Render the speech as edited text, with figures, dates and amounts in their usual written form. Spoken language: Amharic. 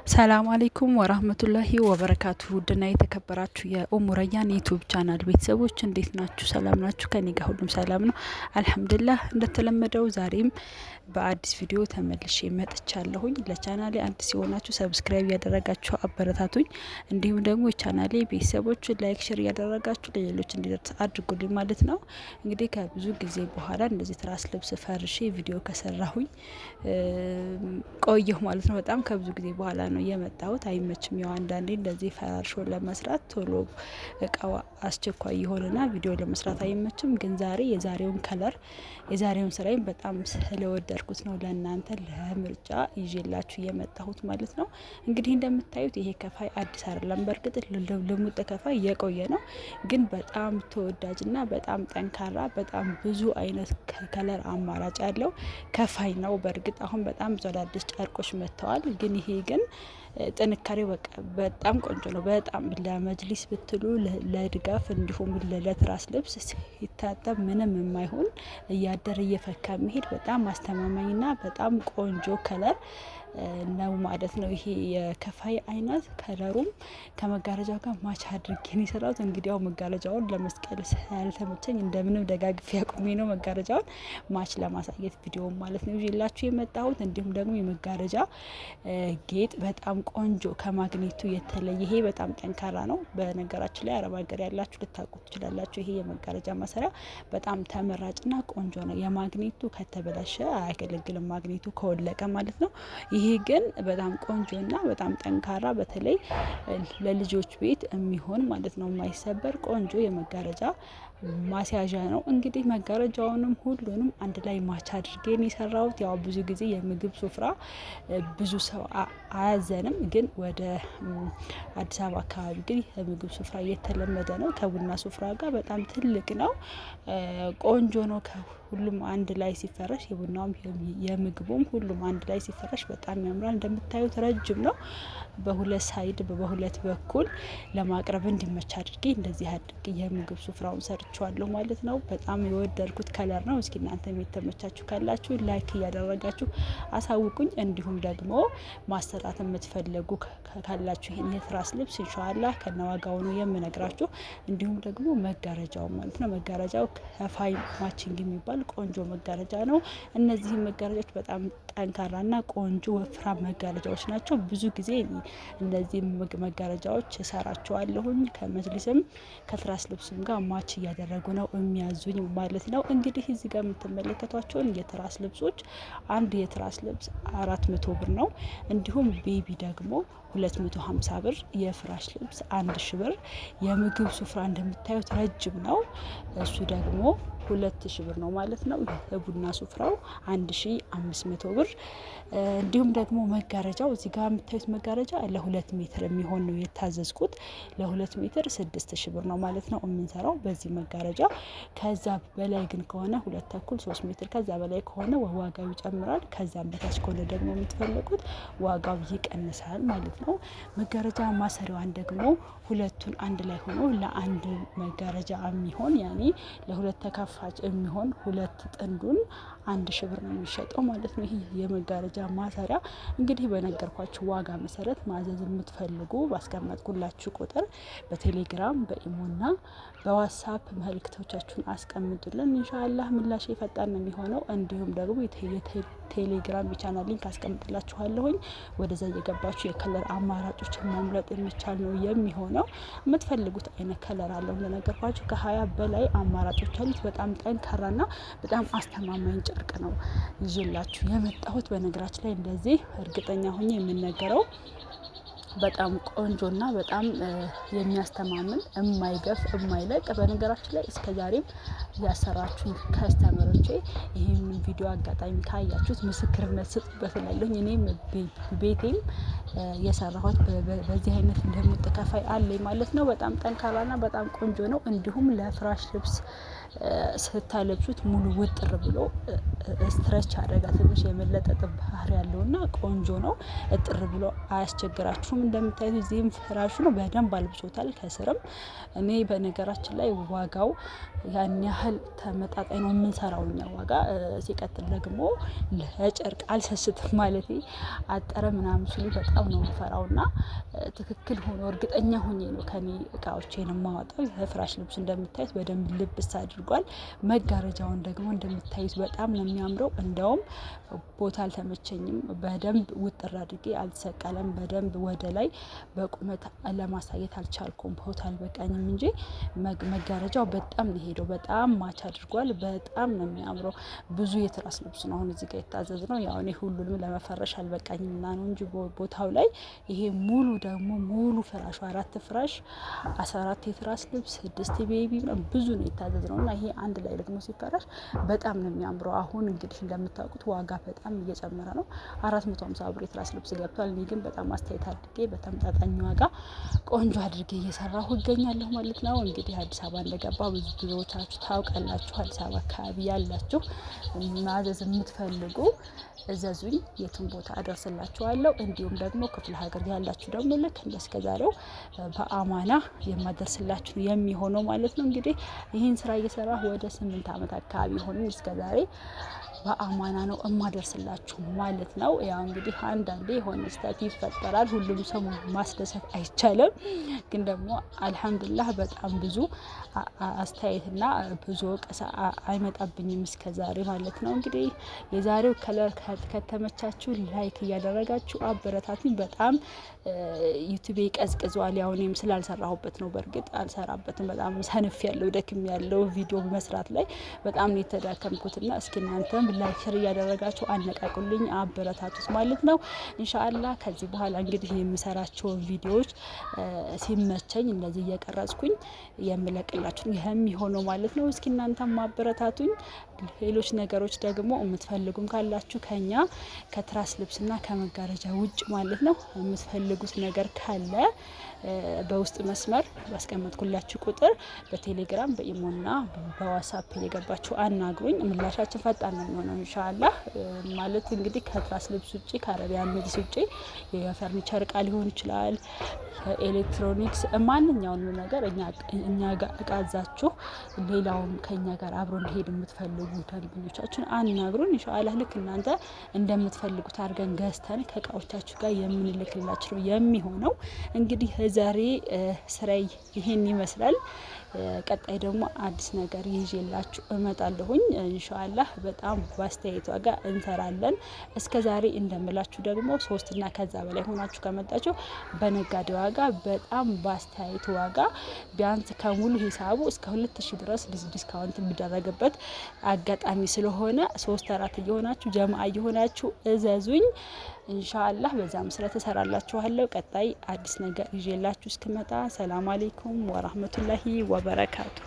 ሰላም አለይኩም ወራህመቱላሂ ወበረካቱ። ውድና የተከበራችሁ የኡሙ ረያን ዩቲዩብ ቻናል ቤተሰቦች እንዴት ናችሁ? ሰላም ናችሁ? ከኔ ጋር ሁሉም ሰላም ነው አልሐምዱሊላህ። እንደተለመደው ዛሬም በአዲስ ቪዲዮ ተመልሼ መጥቻለሁኝ። ለቻናሌ አዲስ የሆናችሁ ሰብስክራይብ ያደረጋችሁ አበረታቱኝ። እንዲሁም ደግሞ የቻናሌ ቤተሰቦች ላይክ፣ ሼር ያደረጋችሁ ለሌሎች እንዲደርስ አድርጉልኝ ማለት ነው። እንግዲህ ከብዙ ጊዜ በኋላ እንደዚህ ትራስ ልብስ ፈርሼ ቪዲዮ ከሰራሁኝ ቆየሁ ማለት ነው። በጣም ከብዙ ጊዜ በኋላ ነው የመጣሁት። አይመችም። ያው አንዳንዴ እንደዚህ ፈራርሾ ለመስራት ቶሎ እቃው አስቸኳይ የሆነና ቪዲዮ ለመስራት አይመችም። ግን ዛሬ የዛሬውን ስራዬን በጣም ስለወደድኩት ነው ለእናንተ ለምርጫ ይዤላችሁ የመጣሁት ማለት ነው። እንግዲህ እንደምታዩት ይሄ ከፋይ አዲስ አይደለም። በእርግጥ ልሙጥ ከፋይ የቆየ ነው፣ ግን በጣም ተወዳጅና በጣም ጠንካራ በጣም ብዙ አይነት ከለር አማራጭ ያለው ከፋይ ነው። በእርግጥ አሁን በጣም ብዙ አዳዲስ ጨርቆች መጥተዋል። ግን ይሄ ግን ጥንካሬው በጣም ቆንጆ ነው። በጣም ለመጅሊስ ብትሉ ለድጋፍ እንዲሁም ለትራስ ልብስ ሲታጠብ ምንም የማይሆን እያደር እየፈካ መሄድ በጣም አስተማማኝና በጣም ቆንጆ ከለር ነው ማለት ነው። ይሄ የከፋይ አይነት ከለሩም ከመጋረጃው ጋር ማች አድርጌ ነው የሰራሁት። እንግዲህ ያው መጋረጃውን ለመስቀል ያልተመቸኝ እንደምንም ደጋግፌ አቁሜ ነው መጋረጃውን ማች ለማሳየት ቪዲዮ ማለት ነው ይዤላችሁ የመጣሁት። እንዲሁም ደግሞ የመጋረጃ ጌጥ በጣም ቆንጆ ከማግኔቱ የተለየ ይሄ በጣም ጠንካራ ነው። በነገራችን ላይ አረብ ሀገር ያላችሁ ልታውቁት ትችላላችሁ። ይሄ የመጋረጃ ማሰሪያ በጣም ተመራጭና ቆንጆ ነው። የማግኔቱ ከተበላሸ አያገለግልም፣ ማግኔቱ ከወለቀ ማለት ነው። ይሄ ግን በጣም ቆንጆና በጣም ጠንካራ በተለይ ለልጆች ቤት የሚሆን ማለት ነው የማይሰበር ቆንጆ የመጋረጃ ማስያዣ ነው። እንግዲህ መጋረጃውንም ሁሉንም አንድ ላይ ማች አድርጌን የሰራሁት። ያው ብዙ ጊዜ የምግብ ሱፍራ ብዙ ሰው አያዘንም፣ ግን ወደ አዲስ አበባ አካባቢ ግን የምግብ ሱፍራ እየተለመደ ነው። ከቡና ሱፍራ ጋር በጣም ትልቅ ነው፣ ቆንጆ ነው። ሁሉም አንድ ላይ ሲፈረሽ የቡናውም የምግቡም ሁሉም አንድ ላይ ሲፈረሽ በጣም ያምራል። እንደምታዩት ረጅም ነው። በሁለት ሳይድ በሁለት በኩል ለማቅረብ እንዲመች አድርጌ እንደዚህ አድርጌ የምግብ ሱፍራውን ሰርቸዋለሁ ማለት ነው። በጣም የወደድኩት ከለር ነው። እስኪ እናንተም የተመቻችሁ ካላችሁ ላይክ እያደረጋችሁ አሳውቁኝ። እንዲሁም ደግሞ ማሰራት የምትፈልጉ ካላችሁ ይሄን የትራስ ልብስ ኢንሻአላህ ከነዋጋው ነው የምነግራችሁ። እንዲሁም ደግሞ መጋረጃው ማለት ነው። መጋረጃው ከፋይ ማቺንግ የሚባል ቆንጆ መጋረጃ ነው። እነዚህ መጋረጃዎች በጣም ጠንካራና ቆንጆ ወፍራም መጋረጃዎች ናቸው። ብዙ ጊዜ እነዚህ መጋረጃዎች እሰራቸዋለሁኝ ከመጅሊስም ከትራስ ልብስም ጋር ማች እያደረጉ ነው የሚያዙኝ ማለት ነው። እንግዲህ እዚህ ጋር የምትመለከቷቸውን የትራስ ልብሶች አንድ የትራስ ልብስ 400 ብር ነው። እንዲሁም ቤቢ ደግሞ 250 ብር፣ የፍራሽ ልብስ 1000 ብር፣ የምግብ ሱፍራ እንደምታዩት ረጅም ነው እሱ ደግሞ 2000 ብር ነው ማለት ነው። የቡና ሱፍራው 1500 ብር። እንዲሁም ደግሞ መጋረጃው እዚህ ጋር የምታዩት መጋረጃ ለ2 ሜትር የሚሆን ነው የታዘዝኩት። ለ2 ሜትር 6000 ብር ነው ማለት ነው የምንሰራው በዚህ መጋረጃ። ከዛ በላይ ግን ከሆነ 2 ተኩል 3 ሜትር ከዛ በላይ ከሆነ ዋጋው ይጨምራል። ከዛም በታች ከሆነ ደግሞ የምትፈልጉት ዋጋው ይቀንሳል ማለት ነው። መጋረጃ ማሰሪያዋን ደግሞ ሁለቱን አንድ ላይ ሆኖ ለአንድ መጋረጃ የሚሆን ያኔ ለሁለት ተከፋች የሚሆን ሁለት ጥንዱን 1000 ብር ነው የሚሸጠው ማለት ነው። ይሄ የመጋረጃ ማሰሪያ እንግዲህ በነገርኳችሁ ዋጋ መሰረት ማዘዝ የምትፈልጉ ባስቀመጥኩላችሁ ቁጥር በቴሌግራም በኢሞና በዋትስአፕ መልእክቶቻችሁን አስቀምጡልን። ኢንሻአላህ ምላሽ ፈጣን ነው የሚሆነው። እንዲሁም ደግሞ ቴሌግራም የቻናል ሊንክ አስቀምጥላችኋለሁኝ። ወደዛ እየገባችሁ የከለር አማራጮችን መምረጥ የሚቻል ነው የሚሆነው። የምትፈልጉት አይነት ከለር አለው። እንደነገርኳችሁ ከ20 በላይ አማራጮች አሉት። በጣም ጠንካራና በጣም አስተማማኝ ጨርቅ ነው ይዤላችሁ የመጣሁት። በነገራችን ላይ እንደዚህ እርግጠኛ ሆኜ የምነገረው በጣም ቆንጆና በጣም የሚያስተማምን የማይገፍ የማይለቅ። በነገራችን ላይ እስከ ዛሬም ያሰራችሁ ከስተመሮቼ ይህንን ቪዲዮ አጋጣሚ ካያችሁት ምስክርነት ስጡበት እላለሁ። እኔም ቤቴም የሰራሁት በዚህ አይነት እንደሙጥ ከፋይ አለኝ ማለት ነው። በጣም ጠንካራና በጣም ቆንጆ ነው። እንዲሁም ለፍራሽ ልብስ ስታለብሱት ሙሉ ውጥር ብሎ ስትረች አደረጋ ትንሽ የመለጠጥ ባህሪ ያለውና ቆንጆ ነው። እጥር ብሎ አያስቸግራችሁም። በጣም እንደምታዩት እዚህም ፍራሹ ነው በደንብ አልብሶታል ከስርም። እኔ በነገራችን ላይ ዋጋው ያን ያህል ተመጣጣኝ ነው የምንሰራው እኛ ዋጋ። ሲቀጥል ደግሞ ለጨርቅ አልሰስትም ማለት አጠረ ምናምን ሲሉ በጣም ነው የምፈራውና ትክክል ሆኖ እርግጠኛ ሆኜ ነው ከኔ እቃዎቼን የማወጣው። የፍራሽ ልብስ እንደምታዩት በደንብ ልብስ አድርጓል። መጋረጃውን ደግሞ እንደምታዩት በጣም ነው የሚያምረው። እንደውም ቦታ አልተመቸኝም፣ በደንብ ውጥር አድርጌ አልተሰቀለም። በደንብ ወደ ላይ በቁመት ለማሳየት አልቻልኩም፣ ቦታ አልበቃኝም እንጂ መጋረጃው በጣም ነው ሄደው፣ በጣም ማች አድርጓል። በጣም ነው የሚያምረው። ብዙ የትራስ ልብስ ነው አሁን እዚህ ጋር የታዘዝ ነው። ያው እኔ ሁሉንም ለመፈረሽ አልበቃኝም እና ነው እንጂ ቦታው ላይ ይሄ ሙሉ ደግሞ ሙሉ ፍራሹ 4 ፍራሽ 14 የትራስ ልብስ 6 ቤቢ ብዙ ነው የታዘዝ ነው እና ይሄ አንድ ላይ ደግሞ ሲፈረሽ በጣም ነው የሚያምረው። አሁን እንግዲህ እንደምታውቁት ዋጋ በጣም እየጨመረ ነው። 450 ብር የትራስ ልብስ ገብቷል። እኔ ግን በጣም አስተያየት አድርጌ በተመጣጣኝ ዋጋ ቆንጆ አድርጌ እየሰራሁ እገኛለሁ ማለት ነው። እንግዲህ አዲስ አበባ እንደገባ ብዙዎቻችሁ ታውቃላችሁ። አዲስ አበባ አካባቢ ያላችሁ ማዘዝ የምትፈልጉ እዘዙኝ፣ የቱን ቦታ አደርስላችኋለሁ። እንዲሁም ደግሞ ክፍለ ሀገር ያላችሁ ደግሞ ልክ እንደስከዛሬው በአማና የማደርስላችሁ የሚሆነው ማለት ነው። እንግዲህ ይህን ስራ እየሰራ ወደ 8 ዓመት አካባቢ ሆነ እስከዛሬ በአማና ነው እማደርስላችሁ ማለት ነው። ያው እንግዲህ አንዳንዴ የሆነ ስህተት ይፈጠራል። ሁሉም ሰው ማስደሰት አይቻልም። ግን ደግሞ አልሐምዱሊላህ በጣም ብዙ አስተያየትና ብዙ ወቀሳ አይመጣብኝም እስከዛሬ ማለት ነው። እንግዲህ የዛሬው ከለር ከተመቻችሁ ላይክ እያደረጋችሁ አበረታቱኝ። በጣም ዩቲዩብ ቀዝቅዟል። ያው እኔም ስላልሰራሁበት ነው። በእርግጥ አልሰራበትም። በጣም ሰንፍ ያለው ደክም ያለው ቪዲዮ በመስራት ላይ በጣም ነው የተዳከምኩትና እስኪ እናንተም ላይክ ሼር እያደረጋችሁ አነቃቁልኝ፣ አበረታቱት ማለት ነው። ኢንሻአላህ ከዚህ በኋላ እንግዲህ የምሰራቸውን ቪዲዮዎች ሲመቸኝ እንደዚህ እየቀረጽኩኝ የምለቅላችሁ የሚሆነው ማለት ነው። እስኪ እናንተም ማበረታቱኝ። ሌሎች ነገሮች ደግሞ የምትፈልጉም ካላችሁ ከኛ ከትራስ ልብስና ከመጋረጃ ውጭ ማለት ነው የምትፈልጉት ነገር ካለ በውስጥ መስመር ባስቀመጥኩላችሁ ቁጥር በቴሌግራም በኢሞና በዋትስአፕ እየገባችሁ አናግሩኝ። ምላሻችን ፈጣን ነው የሚሆነው ኢንሻአላህ። ማለት እንግዲህ ከትራስ ልብስ ውጭ ከአረቢያን ልብስ ውጭ የፈርኒቸር እቃ ሊሆን ይችላል፣ ኤሌክትሮኒክስ፣ ማንኛውንም ነገር እኛ ጋር እቃዛችሁ ሌላውም ከኛ ጋር አብሮ እንዲሄድ የምትፈልጉ ደንበኞቻችን አናግሩን። ኢንሻአላህ ልክ እናንተ እንደምትፈልጉት አድርገን ገዝተን ከእቃዎቻችሁ ጋር የምንልክላችሁ ነው የሚሆነው። እንግዲህ ዛሬ ስራዬ ይሄን ይመስላል። ቀጣይ ደግሞ አዲስ ነገር ይዤላችሁ እመጣለሁኝ ኢንሻአላህ። በጣም በአስተያየት ዋጋ እንሰራለን። እስከዛሬ እንደምላችሁ ደግሞ 3 እና ከዛ በላይ ሆናችሁ ከመጣችሁ በነጋዴ ዋጋ በጣም በአስተያየት ዋጋ ቢያንስ ከሙሉ ሂሳቡ እስከ 2000 ድረስ ዲስካውንት የሚደረግበት አጋጣሚ ስለሆነ 3-4 እየሆናችሁ ጀማዓ እየሆናችሁ እዘዙኝ ኢንሻአላህ። በዛም ስለተሰራላችኋለሁ። ቀጣይ አዲስ ነገር ይዤላችሁ እስክመጣ ሰላም አለይኩም ወራህመቱላሂ ወበረካቱ።